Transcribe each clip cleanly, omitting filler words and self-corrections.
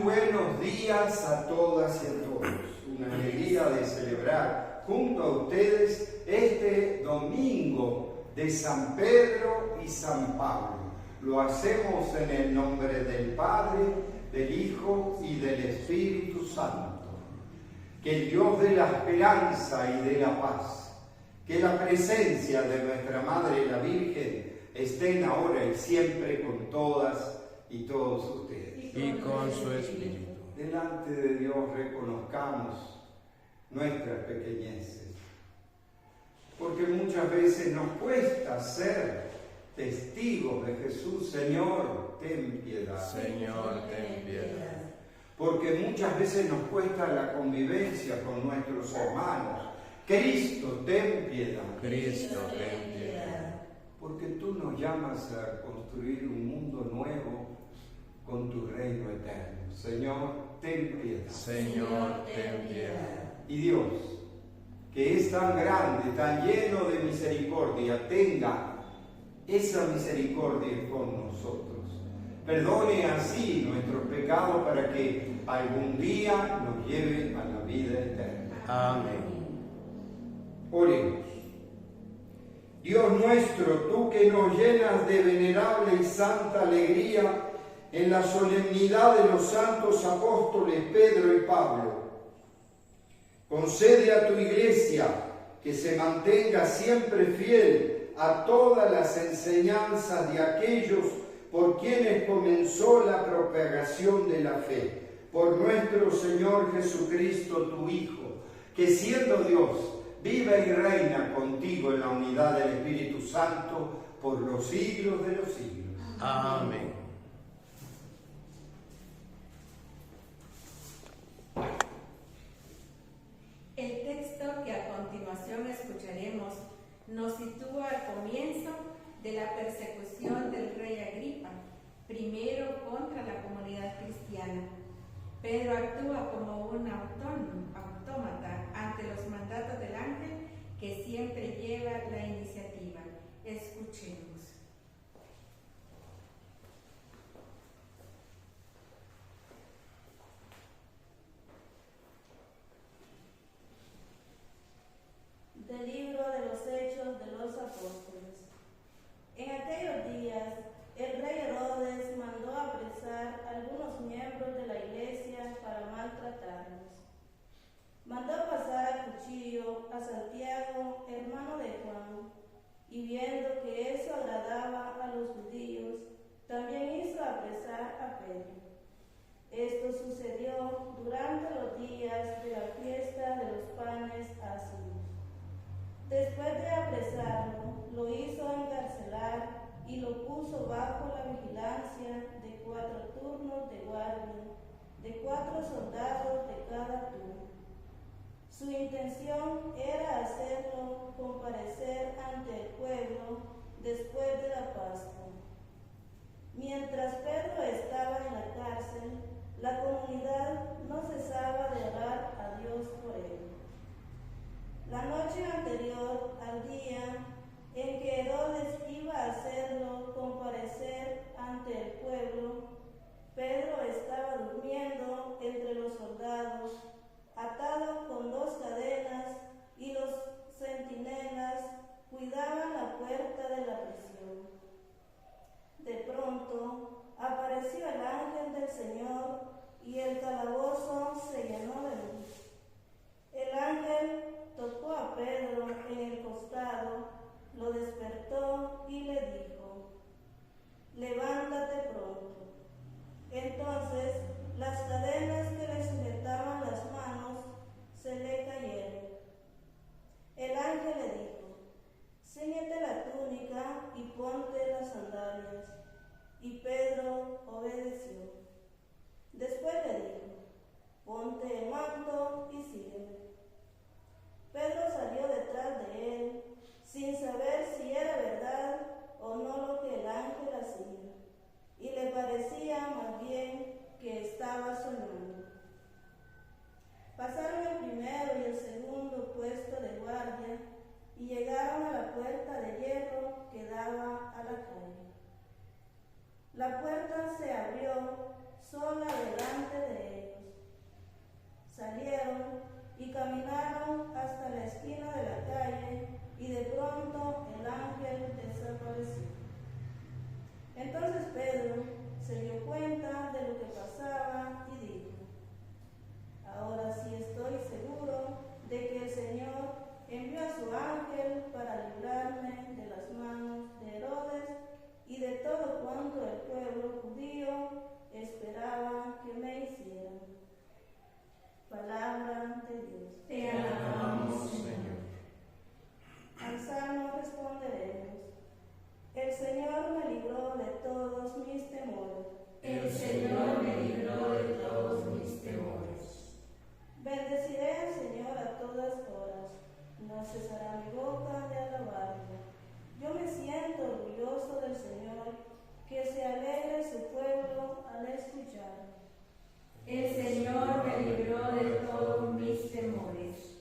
buenos días a todas y a todos. Una alegría de celebrar junto a ustedes este domingo de San Pedro y San Pablo. Lo hacemos en el nombre del Padre, del Hijo y del Espíritu Santo. Que el Dios de la esperanza y de la paz, que la presencia de nuestra Madre la Virgen estén ahora y siempre con todas y todos ustedes. Y con su Espíritu. Delante de Dios reconozcamos nuestras pequeñeces, porque muchas veces nos cuesta ser testigos de Jesús. Señor, ten piedad. Señor, ten piedad. Porque muchas veces nos cuesta la convivencia con nuestros hermanos. Cristo, ten piedad. Cristo, ten piedad. Porque tú nos llamas a construir un mundo nuevo con tu reino eterno. Señor, ten piedad. Señor, ten piedad. Y Dios, que es tan grande, tan lleno de misericordia, tenga esa misericordia con nosotros. Perdone así nuestros pecados para que algún día nos lleve a la vida eterna. Amén. Oremos. Dios nuestro, tú que nos llenas de venerable y santa alegría en la solemnidad de los santos apóstoles Pedro y Pablo, concede a tu iglesia que se mantenga siempre fiel a todas las enseñanzas de aquellos por quienes comenzó la propagación de la fe, por nuestro Señor Jesucristo, tu Hijo, que siendo Dios, vive y reina contigo en la unidad del Espíritu Santo por los siglos de los siglos. Amén. El texto que a continuación escucharemos nos sitúa al comienzo de la persecución del rey Agripa, primero contra la comunidad cristiana. Pedro actúa como un autómata ante los mandatos del ángel que siempre lleva la iniciativa. Escuchemos. Del libro de los Hechos de los Apóstoles. En aquellos días, el rey Herodes mandó apresar a algunos miembros de la iglesia para maltratarlos. Mandó pasar a cuchillo a Santiago, hermano de Juan, y viendo que eso agradaba a los judíos, también hizo apresar a Pedro. Esto sucedió durante los días de la fiesta de los panes ácidos. Después de apresarlo, lo hizo encarcelar y lo puso bajo la vigilancia de 4 turnos de guardia, de 4 soldados de cada turno. Su intención era hacerlo comparecer ante el pueblo después de la Pascua. Mientras Pedro estaba en la cárcel, la comunidad no cesaba de orar a Dios por él. La noche anterior al día en que Herodes iba a hacerlo comparecer ante el pueblo, Pedro estaba durmiendo entre los soldados, atado con 2 cadenas, y los centinelas cuidaban la puerta de la prisión. De pronto apareció el ángel del Señor y el calabozo se llenó de luz. El ángel tocó a Pedro en el costado, lo despertó y le dijo: levántate pronto. Entonces las cadenas que le sujetaban las manos se le cayeron. El ángel le dijo: cíñete la túnica y ponte las sandalias. Y Pedro obedeció. cuenta de lo que pasaba y dijo: ahora sí estoy seguro de que el Señor envió a su ángel para librarme de las manos de Herodes y de todo cuanto el pueblo judío esperaba que me hicieran. Palabra de Dios. Te Alabamos, Señor. Al salmo responderemos: el Señor me libró de todos mis temores. El Señor me libró de todos mis temores. Bendeciré al Señor a todas horas, no cesará mi boca de alabarlo. Yo me siento orgulloso del Señor, que se alegre su pueblo al escuchar. El Señor me libró de todos mis temores.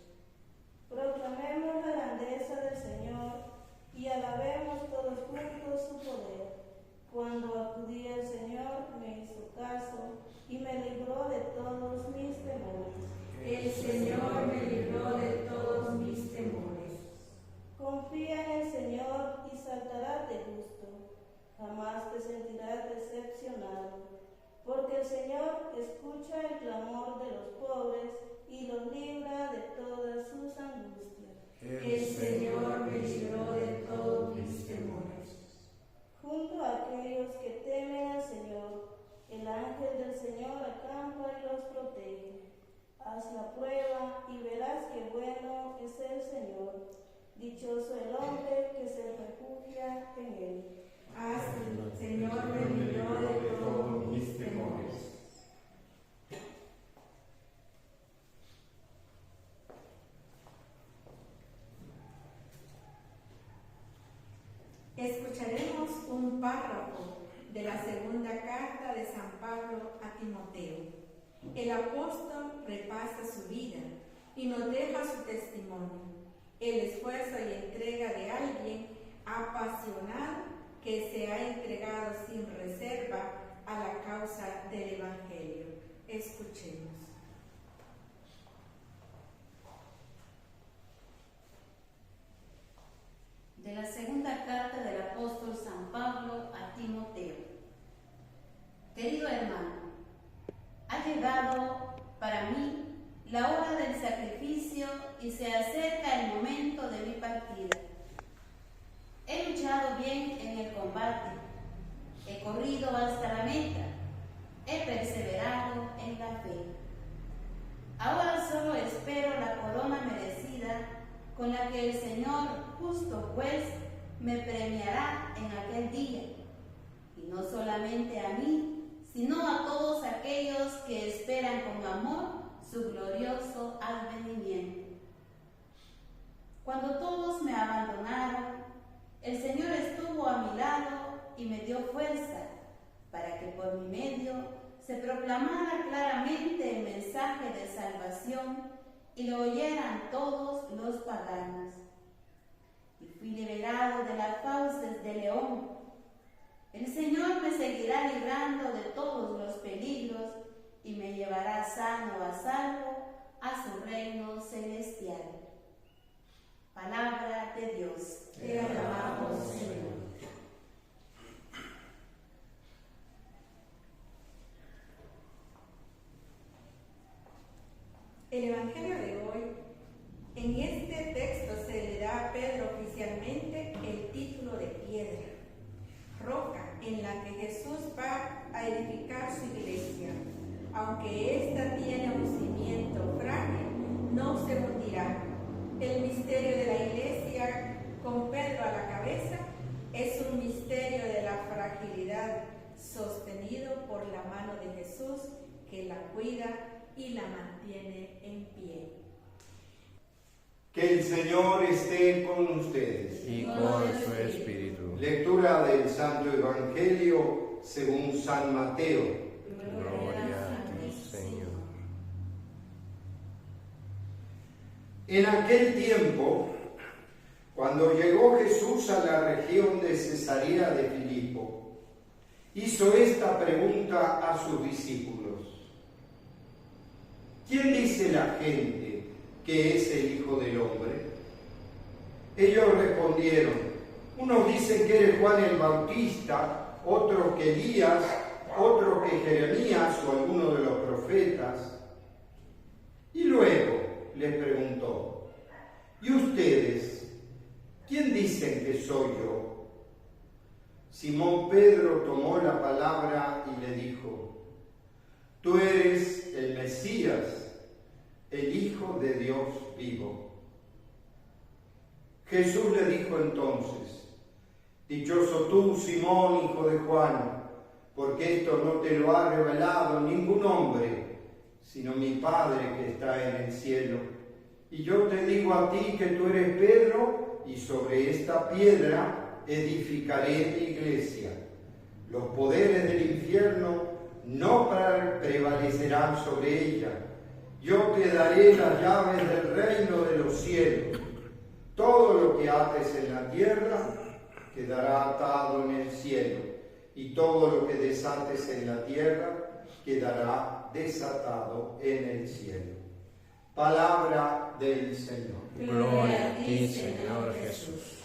Proclamemos la grandeza del Señor y alabemos todos juntos su poder. Cuando acudí al Señor me hizo caso y me libró de todos mis temores. El Señor me libró de todos mis temores. Confía en el Señor y saltarás de gusto. Jamás te sentirás decepcionado, porque el Señor escucha el clamor de los pobres y los libra de todas sus angustias. El Señor me libró de todos mis temores. Junto a aquellos que temen al Señor, el ángel del Señor acampa y los protege. Haz la prueba y verás qué bueno es el Señor. Dichoso el hombre que se refugia en él. El Señor me libró de todos mis temores. Escucharemos un párrafo de la segunda carta de San Pablo a Timoteo. El apóstol repasa su vida y nos deja su testimonio, el esfuerzo y entrega de alguien apasionado que se ha entregado sin reserva a la causa del Evangelio. Escuchemos. De la segunda carta del apóstol San Pablo a Timoteo. Querido hermano, ha llegado para mí la hora del sacrificio y se acerca el momento de mi partida. He luchado bien en el combate, he corrido hasta la meta, he perseverado en la fe. Ahora solo espero la corona merecida con la que el Señor, justo juez, me premiará en aquel día, y no solamente a mí, sino a todos aquellos que esperan con amor su glorioso advenimiento. Cuando todos me abandonaron, el Señor estuvo a mi lado y me dio fuerza para que por mi medio se proclamara claramente el mensaje de salvación y lo oyeran todos los paganos. Y fui liberado de las fauces del león. El Señor me seguirá librando de todos los peligros y me llevará sano a salvo a su reino celestial. Palabra de Dios. Te alabamos, Señor. El Evangelio de hoy, en este texto se le da a Pedro oficialmente el título de piedra, roca en la que Jesús va a edificar su iglesia. Aunque ésta tiene un cimiento frágil, no se hundirá. El misterio de la iglesia, con Pedro a la cabeza, es un misterio de la fragilidad, sostenido por la mano de Jesús, que la cuida y la mantiene en pie. Que el Señor esté con ustedes. Y con su espíritu. Lectura del Santo Evangelio según San Mateo. Gloria a ti, Señor. En aquel tiempo, cuando llegó Jesús a la región de Cesarea de Filipo, hizo esta pregunta a sus discípulos: ¿quién dice la gente que es el Hijo del Hombre? Ellos respondieron: unos dicen que eres Juan el Bautista, otros que Elías, otro que Jeremías o alguno de los profetas. Y luego les preguntó: ¿y ustedes? ¿Quién dicen que soy yo? Simón Pedro tomó la palabra y le dijo: tú eres el Mesías, el Hijo de Dios vivo. Jesús le dijo entonces: dichoso tú, Simón, hijo de Juan, porque esto no te lo ha revelado ningún hombre, sino mi Padre que está en el cielo. Y yo te digo a ti que tú eres Pedro, y sobre esta piedra edificaré mi iglesia. Los poderes del infierno no prevalecerán sobre ella. Yo te daré las llaves del reino de los cielos. Todo lo que ates en la tierra quedará atado en el cielo, y todo lo que desates en la tierra quedará desatado en el cielo. Palabra del Señor. Gloria a ti, Señor Jesús.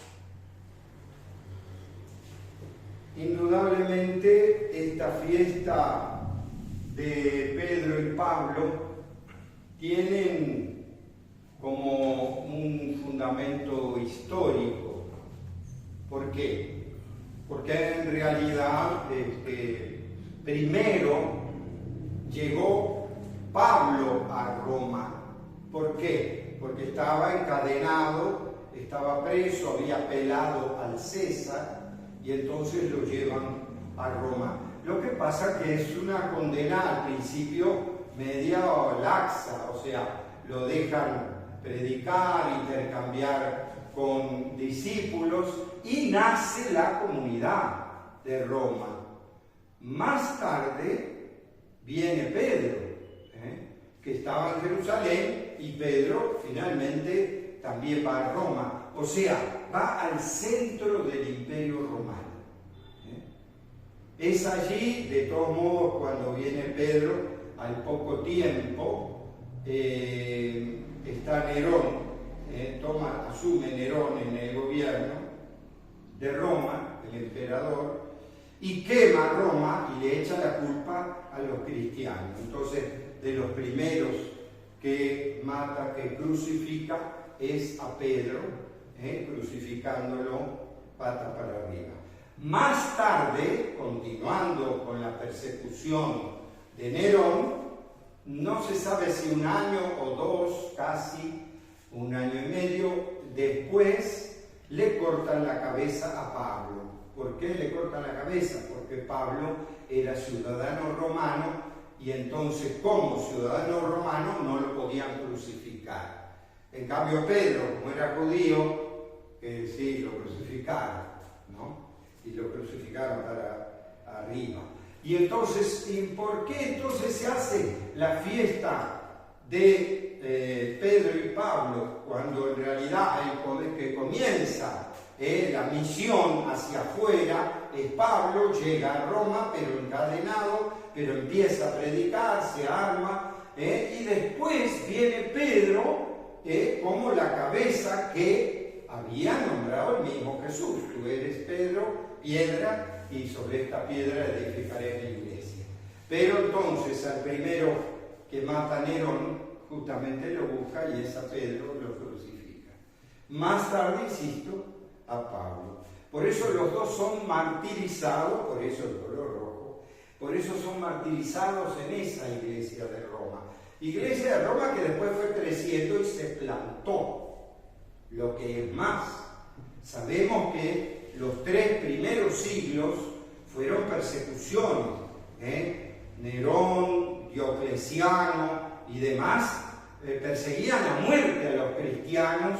Indudablemente esta fiesta de Pedro y Pablo tienen como un fundamento histórico. ¿Por qué? Porque en realidad primero llegó Pablo a Roma. ¿Por qué? Porque estaba encadenado, estaba preso, había apelado al César y entonces lo llevan a Roma. Lo que pasa que es una condena al principio media laxa, o sea, lo dejan predicar, intercambiar con discípulos y nace la comunidad de Roma. Más tarde viene Pedro, que estaba en Jerusalén, y Pedro finalmente también va a Roma, o sea, va al centro del Imperio Romano. Es allí, de todos modos, cuando viene Pedro, al poco tiempo, está Nerón, asume Nerón en el gobierno de Roma, el emperador, y quema Roma y le echa la culpa a los cristianos. Entonces, de los primeros que mata, que crucifica, es a Pedro, crucificándolo pata para arriba. Más tarde, continuando con la persecución de Nerón, no se sabe si un año o dos, casi un año y medio después, le cortan la cabeza a Pablo. ¿Por qué le cortan la cabeza? Porque Pablo era ciudadano romano y entonces, como ciudadano romano, no lo podían crucificar. En cambio, Pedro, como era judío, que sí, lo crucificaron, ¿no? Y lo crucificaron para arriba. Y entonces, ¿por qué entonces se hace la fiesta de Pedro y Pablo, cuando en realidad el que comienza la misión hacia afuera es Pablo? Llega a Roma, pero encadenado, pero empieza a predicar, se arma, y después viene Pedro como la cabeza que había nombrado el mismo Jesús. Tú eres Pedro, piedra, y sobre esta piedra edificaré mi iglesia. Pero entonces al primero que mata a Nerón, justamente lo busca y es a Pedro, lo crucifica. Más tarde, insisto, a Pablo. Por eso los dos son martirizados, por eso el color rojo, por eso son martirizados en esa iglesia de Roma. Iglesia de Roma que después fue creciendo y se plantó. Lo que es más, sabemos que los 3 primeros siglos fueron persecuciones. Nerón, Diocleciano y demás perseguían a muerte a los cristianos,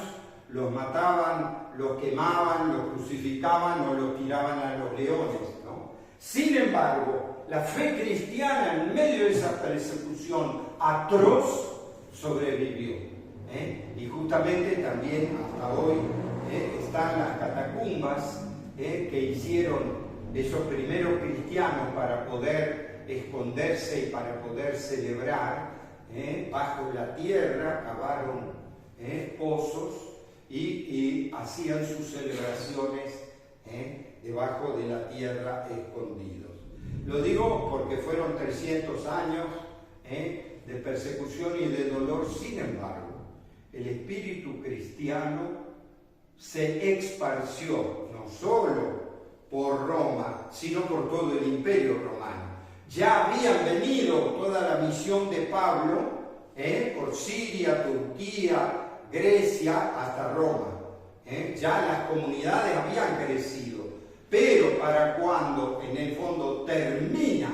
los mataban, los quemaban, los crucificaban o los tiraban a los leones, ¿no? Sin embargo, la fe cristiana en medio de esa persecución atroz sobrevivió. Y justamente también hasta hoy están las catacumbas que hicieron esos primeros cristianos para poder esconderse y para poder celebrar. Bajo la tierra cavaron pozos y hacían sus celebraciones debajo de la tierra escondidos. Lo digo porque fueron 300 años de persecución y de dolor. Sin embargo, el espíritu cristiano se esparció no solo por Roma, sino por todo el imperio romano. Ya habían venido toda la misión de Pablo por Siria, Turquía, Grecia, hasta Roma. Ya las comunidades habían crecido. Pero para cuando en el fondo termina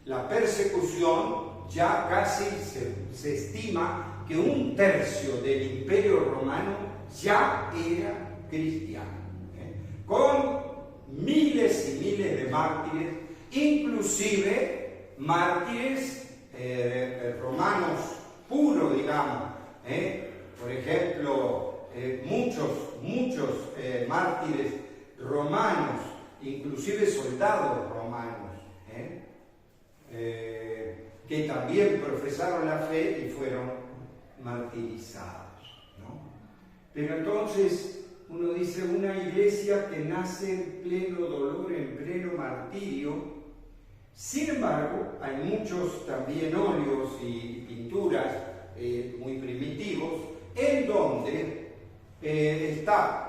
la persecución, ya casi se estima que 1/3 del imperio romano ya era cristiano, con miles y miles de mártires, inclusive mártires romanos puros, digamos. Por ejemplo, muchos mártires romanos, inclusive soldados romanos, que también profesaron la fe y fueron martirizados, ¿no? Pero entonces uno dice, una iglesia que nace en pleno dolor, en pleno martirio. Sin embargo, hay muchos también óleos y pinturas muy primitivos, en donde está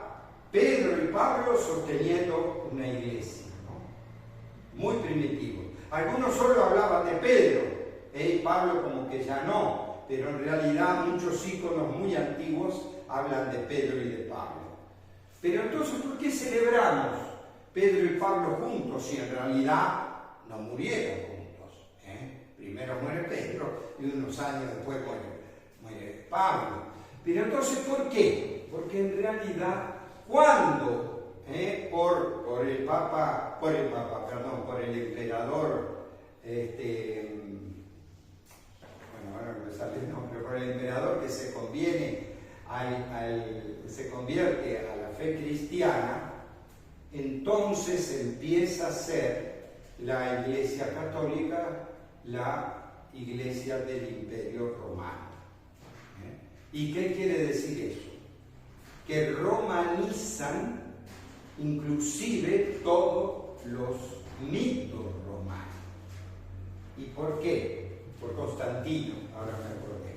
Pedro y Pablo sosteniendo una iglesia, ¿no? Muy primitivo. Algunos solo hablaban de Pedro, Pablo como que ya no, pero en realidad muchos íconos muy antiguos hablan de Pedro y de Pablo. Pero entonces, ¿por qué celebramos Pedro y Pablo juntos si en realidad no murieron juntos? Primero muere Pedro y unos años después muere Pablo. Pero entonces, ¿por qué? Porque en realidad cuando por el emperador, ahora no me sale el nombre, por el emperador que se convierte a la fe cristiana, entonces empieza a ser la Iglesia Católica la Iglesia del Imperio Romano. ¿Y qué quiere decir eso? Que romanizan inclusive todos los mitos romanos. ¿Y por qué? Por Constantino, ahora me acordé.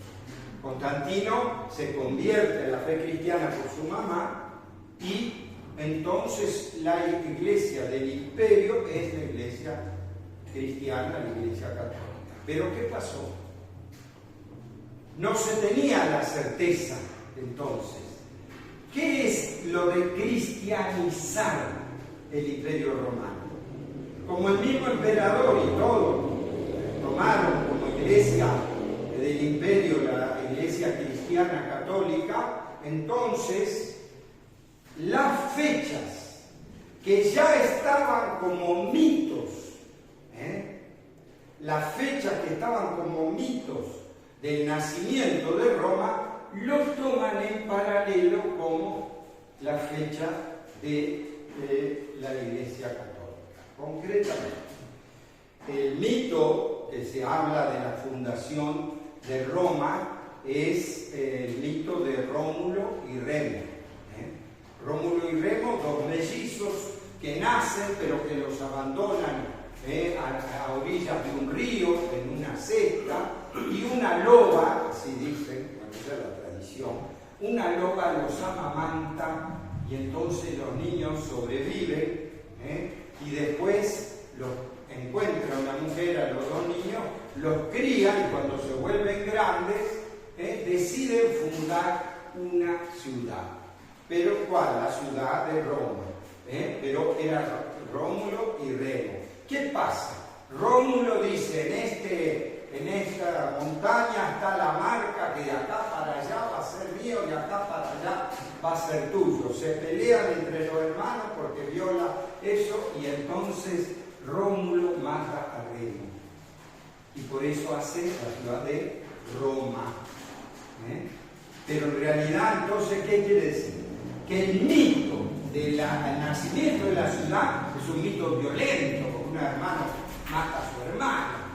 Constantino se convierte en la fe cristiana por su mamá y entonces la iglesia del imperio es la iglesia cristiana, la iglesia católica. Pero ¿qué pasó? No se tenía la certeza entonces. ¿Qué es lo de cristianizar el imperio romano? Como el mismo emperador y todo tomaron como iglesia del imperio la iglesia cristiana católica, entonces las fechas que ya estaban como mitos, las fechas que estaban como mitos del nacimiento de Roma, lo toman en paralelo como la fecha de la Iglesia Católica. Concretamente, el mito que se habla de la fundación de Roma es el mito de Rómulo y Remo. Rómulo y Remo, dos mellizos que nacen pero que los abandonan a orillas de un río, en una cesta, y una loba, así dicen, esa es la tradición, una loba los amamanta y entonces los niños sobreviven y después los encuentra una mujer a los dos niños, los crían y cuando se vuelven grandes deciden fundar una ciudad. ¿Pero cuál? La ciudad de Roma. Pero era Rómulo y Remo. ¿Qué pasa? Rómulo dice, en esta montaña está la marca que de acá para allá va a ser mío y acá para allá va a ser tuyo. Se pelean entre los hermanos porque viola eso y entonces Rómulo mata a Remo. Y por eso hace la ciudad de Roma. Pero en realidad, entonces, ¿qué quiere decir? Que el mito del nacimiento de la ciudad es un mito violento, porque un hermano mata a su hermano.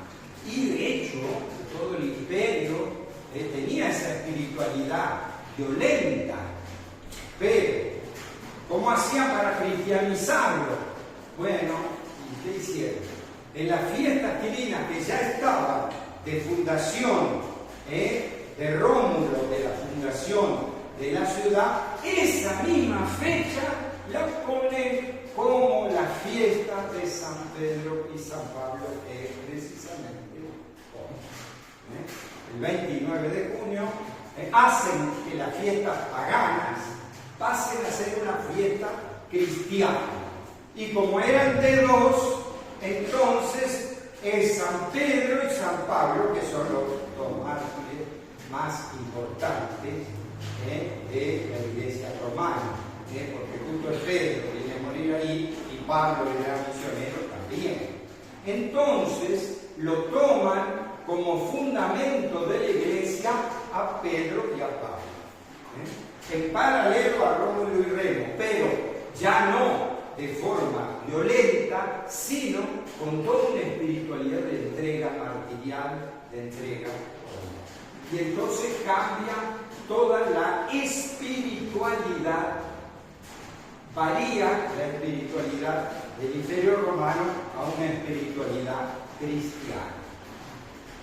Y de hecho, todo el imperio tenía esa espiritualidad violenta. Pero, ¿cómo hacían para cristianizarlo? Bueno, ¿y qué hicieron? en la fiesta aquilina que ya estaba de fundación, de Rómulo, de la fundación de la ciudad, esa misma fecha la pone como la fiesta de San Pedro y San Pablo, que es precisamente hoy. El 29 de junio hacen que las fiestas paganas pasen a ser una fiesta cristiana. Y como eran de dos, entonces es San Pedro y San Pablo, que son los dos mártires más importantes de la Iglesia romana, porque justo es Pedro que viene a morir ahí y Pablo era misionero también. Entonces lo toman como fundamento de la Iglesia a Pedro y a Pablo, en paralelo a Rómulo y Remo, pero ya no de forma violenta, sino con toda una espiritualidad de entrega martirial, de entrega. Y entonces cambia toda la espiritualidad, varía la espiritualidad del Imperio Romano a una espiritualidad cristiana.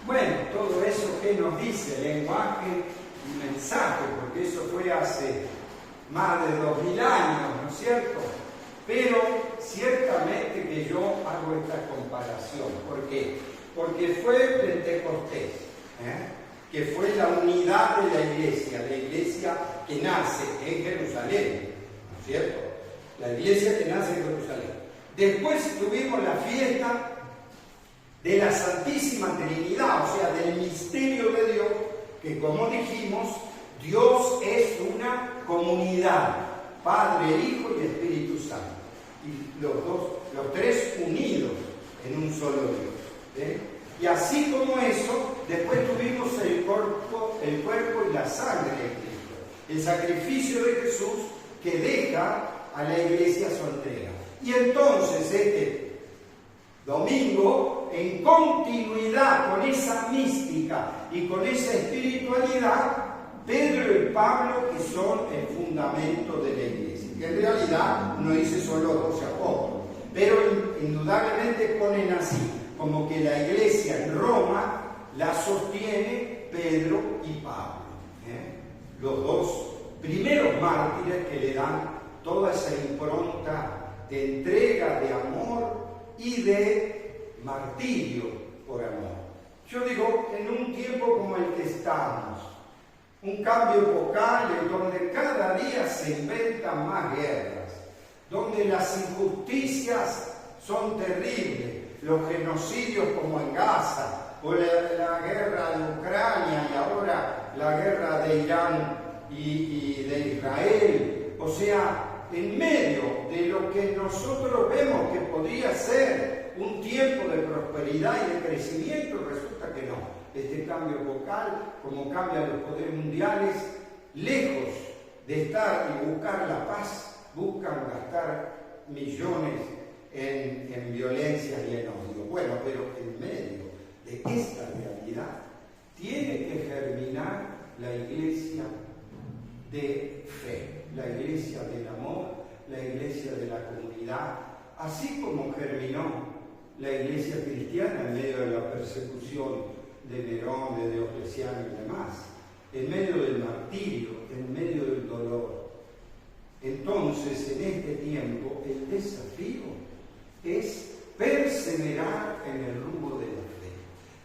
Bueno, todo eso que nos dice el lenguaje y mensaje, porque eso fue hace más de 2000 años, ¿no es cierto? Pero ciertamente que yo hago esta comparación. ¿Por qué? Porque fue Pentecostés, que fue la unidad de la iglesia que nace en Jerusalén, ¿no es cierto? La iglesia que nace en Jerusalén. Después tuvimos la fiesta de la Santísima Trinidad, o sea, del misterio de Dios, que como dijimos, Dios es una comunidad, Padre, Hijo y Espíritu Santo. Y los tres unidos en un solo Dios. Y así como eso, después tuvimos el cuerpo y la sangre de Cristo. El sacrificio de Jesús que deja a la iglesia su entrega. Y entonces este domingo, en continuidad con esa mística y con esa espiritualidad, Pedro y Pablo, que son el fundamento de la iglesia. Que en realidad no dice solo 12 apóstoles, pero indudablemente ponen así, como que la iglesia en Roma la sostiene Pedro y Pablo, los dos primeros mártires que le dan toda esa impronta de entrega, de amor y de martirio por amor. Yo digo, en un tiempo como el que estamos, un cambio epocal en donde cada día se inventan más guerras, donde las injusticias son terribles, los genocidios como en Gaza, o la guerra de Ucrania y ahora la guerra de Irán y de Israel. O sea, en medio de lo que nosotros vemos que podría ser un tiempo de prosperidad y de crecimiento, resulta que no. Este cambio epocal, como cambian los poderes mundiales, lejos de estar y buscar la paz, buscan gastar millones en violencia y en odio. Bueno, pero en medio de esta realidad tiene que germinar la iglesia de fe, la iglesia del amor, la iglesia de la comunidad, así como germinó la iglesia cristiana en medio de la persecución de Nerón, de Diocleciano y demás, en medio del martirio, en medio del dolor. Entonces, en este tiempo, el desafío es perseverar en el rumbo de la fe,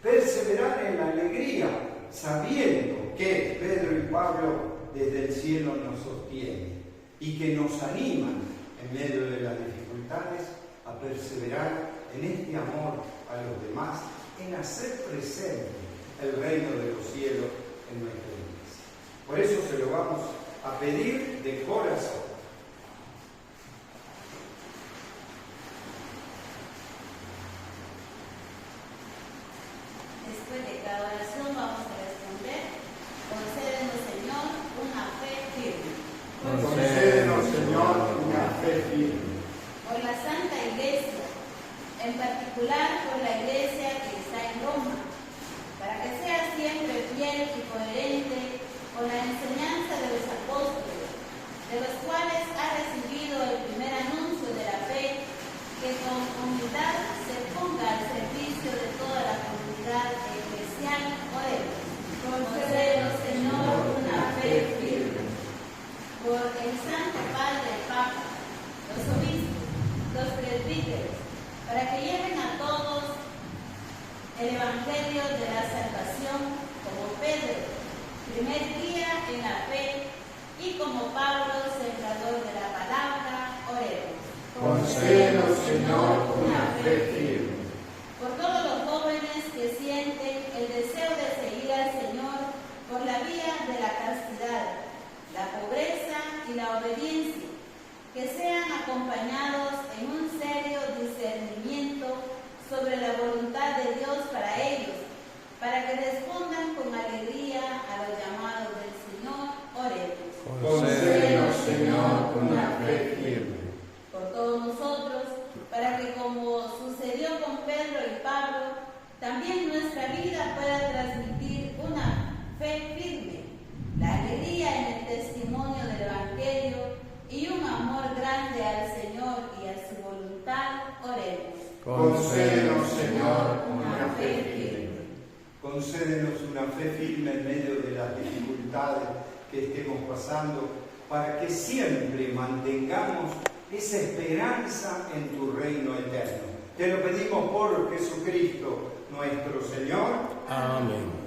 perseverar en la alegría, sabiendo que Pedro y Pablo desde el cielo nos sostienen y que nos animan en medio de las dificultades a perseverar en este amor a los demás, en hacer presente el reino de los cielos en nuestra iglesia. Por eso se lo vamos a pedir de corazón. Después de cada oración vamos a responder: concédenos, Señor, una fe firme. Concédenos, Señor, una fe firme. Por la Santa Iglesia, en particular por la Iglesia que está en Roma, para que sea siempre fiel y coherente con la enseñanza de los apóstoles, de los cuales ha recibido el primer anuncio de la fe, que con humildad se ponga al servicio como Pablo, sembrador de la palabra, oremos. Concédenos, Señor, una fe firme. Por todos los jóvenes que sienten el deseo de seguir al Señor por la vía de la castidad, la pobreza y la obediencia, que sean acompañados en un serio discernimiento sobre la voluntad de Dios para ellos, para que respondan con alegría a los llamados del Señor, oremos. Concédenos, Señor, una fe firme. Por todos nosotros, para que como sucedió con Pedro y Pablo, también nuestra vida pueda transmitir una fe firme, la alegría en el testimonio del Evangelio y un amor grande al Señor y a su voluntad, oremos. Concédenos, Señor, una fe firme. Concédenos una fe firme en medio de las dificultades que estemos pasando, para que siempre mantengamos esa esperanza en tu reino eterno. Te lo pedimos por Jesucristo, nuestro Señor. Amén.